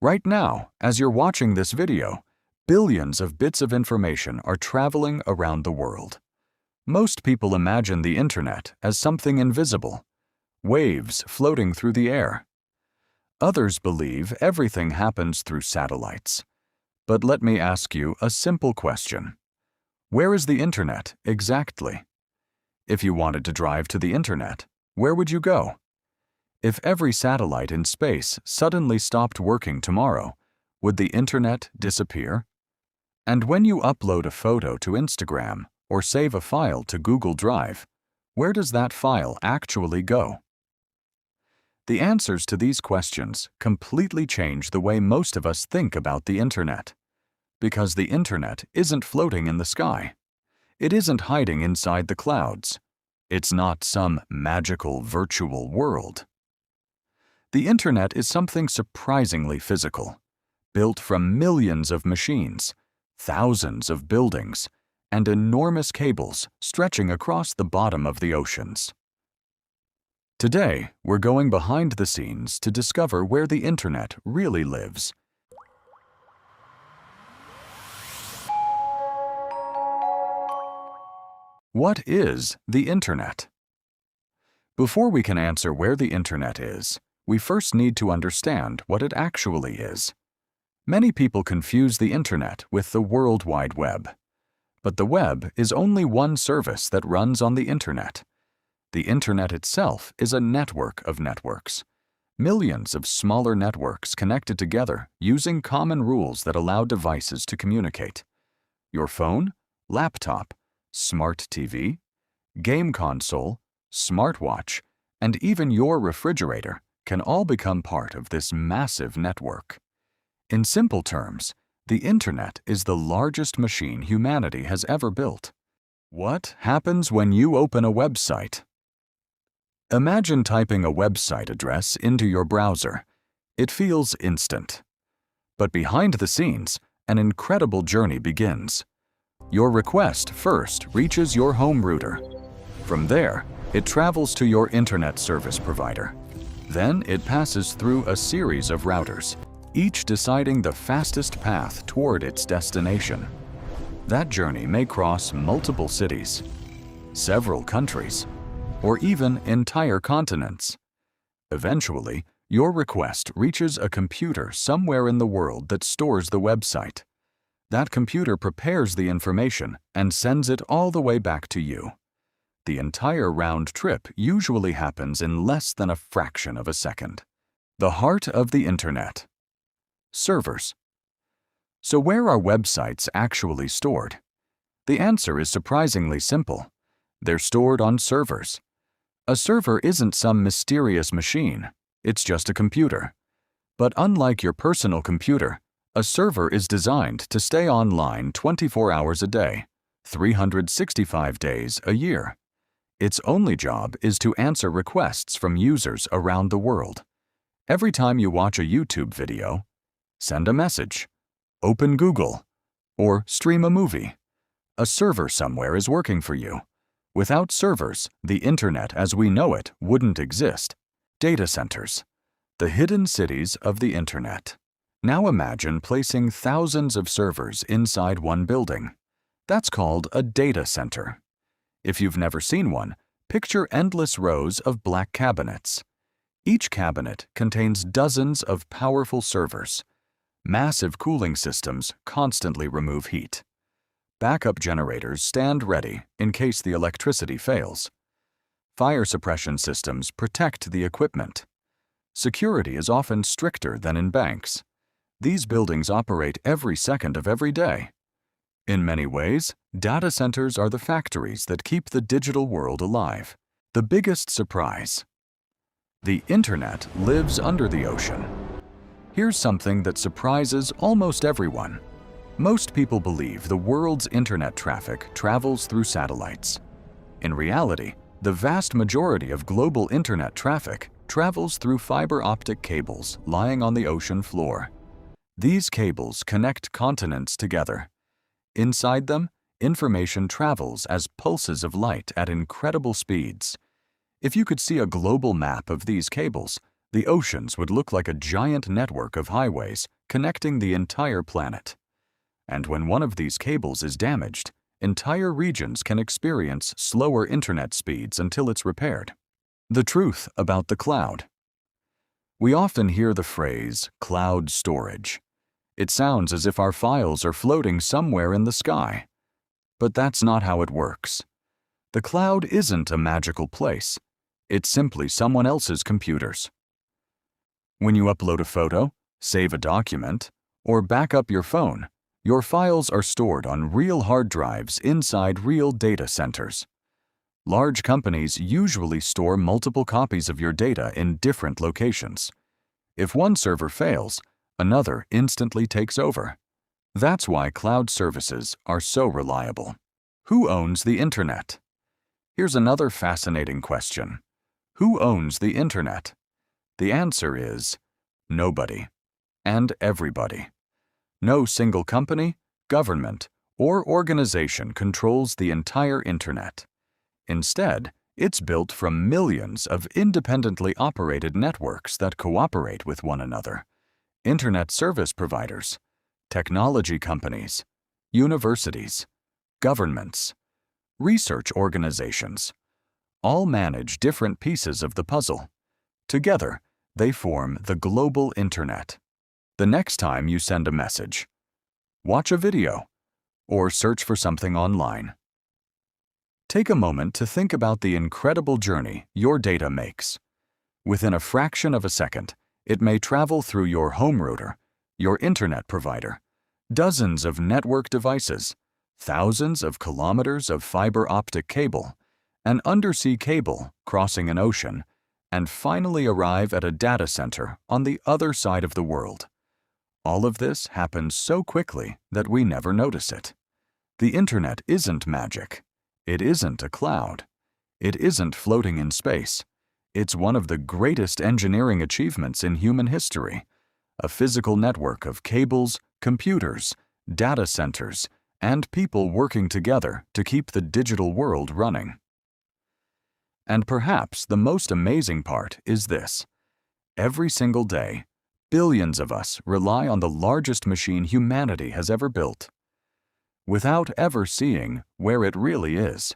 Right now, as you're watching this video, billions of bits of information are traveling around the world. Most people imagine the internet as something invisible, waves floating through the air. Others believe everything happens through satellites. But let me ask you a simple question. Where is the internet exactly? If you wanted to drive to the internet, where would you go? If every satellite in space suddenly stopped working tomorrow, would the internet disappear? And when you upload a photo to Instagram or save a file to Google Drive, where does that file actually go? The answers to these questions completely change the way most of us think about the internet. Because the internet isn't floating in the sky. It isn't hiding inside the clouds. It's not some magical virtual world. The internet is something surprisingly physical, built from millions of machines, thousands of buildings, and enormous cables stretching across the bottom of the oceans. Today, we're going behind the scenes to discover where the internet really lives. What is the internet? Before we can answer where the internet is, we first need to understand what it actually is. Many people confuse the internet with the World Wide Web. But the web is only one service that runs on the internet. The internet itself is a network of networks. Millions of smaller networks connected together using common rules that allow devices to communicate. Your phone, laptop, smart TV, game console, smartwatch, and even your refrigerator can all become part of this massive network. In simple terms, the internet is the largest machine humanity has ever built. What happens when you open a website? Imagine typing a website address into your browser. It feels instant. But behind the scenes, an incredible journey begins. Your request first reaches your home router. From there, it travels to your internet service provider. Then it passes through a series of routers, each deciding the fastest path toward its destination. That journey may cross multiple cities, several countries, or even entire continents. Eventually, your request reaches a computer somewhere in the world that stores the website. That computer prepares the information and sends it all the way back to you. The entire round trip usually happens in less than a fraction of a second. The heart of the internet. Servers. So where are websites actually stored? The answer is surprisingly simple. They're stored on servers. A server isn't some mysterious machine. It's just a computer. But unlike your personal computer, a server is designed to stay online 24 hours a day, 365 days a year. Its only job is to answer requests from users around the world. Every time you watch a YouTube video, send a message, open Google, or stream a movie, a server somewhere is working for you. Without servers, the internet as we know it wouldn't exist. Data centers, the hidden cities of the internet. Now imagine placing thousands of servers inside one building. That's called a data center. If you've never seen one, picture endless rows of black cabinets. Each cabinet contains dozens of powerful servers. Massive cooling systems constantly remove heat. Backup generators stand ready in case the electricity fails. Fire suppression systems protect the equipment. Security is often stricter than in banks. These buildings operate every second of every day. In many ways, data centers are the factories that keep the digital world alive. The biggest surprise. The internet lives under the ocean. Here's something that surprises almost everyone. Most people believe the world's internet traffic travels through satellites. In reality, the vast majority of global internet traffic travels through fiber-optic cables lying on the ocean floor. These cables connect continents together. Inside them, information travels as pulses of light at incredible speeds. If you could see a global map of these cables, The oceans would look like a giant network of highways connecting the entire planet. And when one of these cables is damaged, entire regions can experience slower internet speeds until it's repaired. The truth about the cloud. We often hear the phrase cloud storage. It sounds as if our files are floating somewhere in the sky. But that's not how it works. The cloud isn't a magical place. It's simply someone else's computers. When you upload a photo, save a document, or back up your phone, your files are stored on real hard drives inside real data centers. Large companies usually store multiple copies of your data in different locations. If one server fails, another instantly takes over. That's why cloud services are so reliable. Who owns the Internet? Here's another fascinating question. Who owns the Internet? The answer is nobody and everybody. No single company, government, or organization controls the entire Internet. Instead, it's built from millions of independently operated networks that cooperate with one another. Internet service providers, technology companies, universities, governments, research organizations, all manage different pieces of the puzzle. Together, they form the global Internet. The next time you send a message, watch a video, or search for something online, take a moment to think about the incredible journey your data makes. Within a fraction of a second, it may travel through your home router, your internet provider, dozens of network devices, thousands of kilometers of fiber-optic cable, an undersea cable crossing an ocean, and finally arrive at a data center on the other side of the world. All of this happens so quickly that we never notice it. The Internet isn't magic. It isn't a cloud. It isn't floating in space. It's one of the greatest engineering achievements in human history, a physical network of cables, computers, data centers, and people working together to keep the digital world running. And perhaps the most amazing part is this. Every single day, billions of us rely on the largest machine humanity has ever built, without ever seeing where it really is.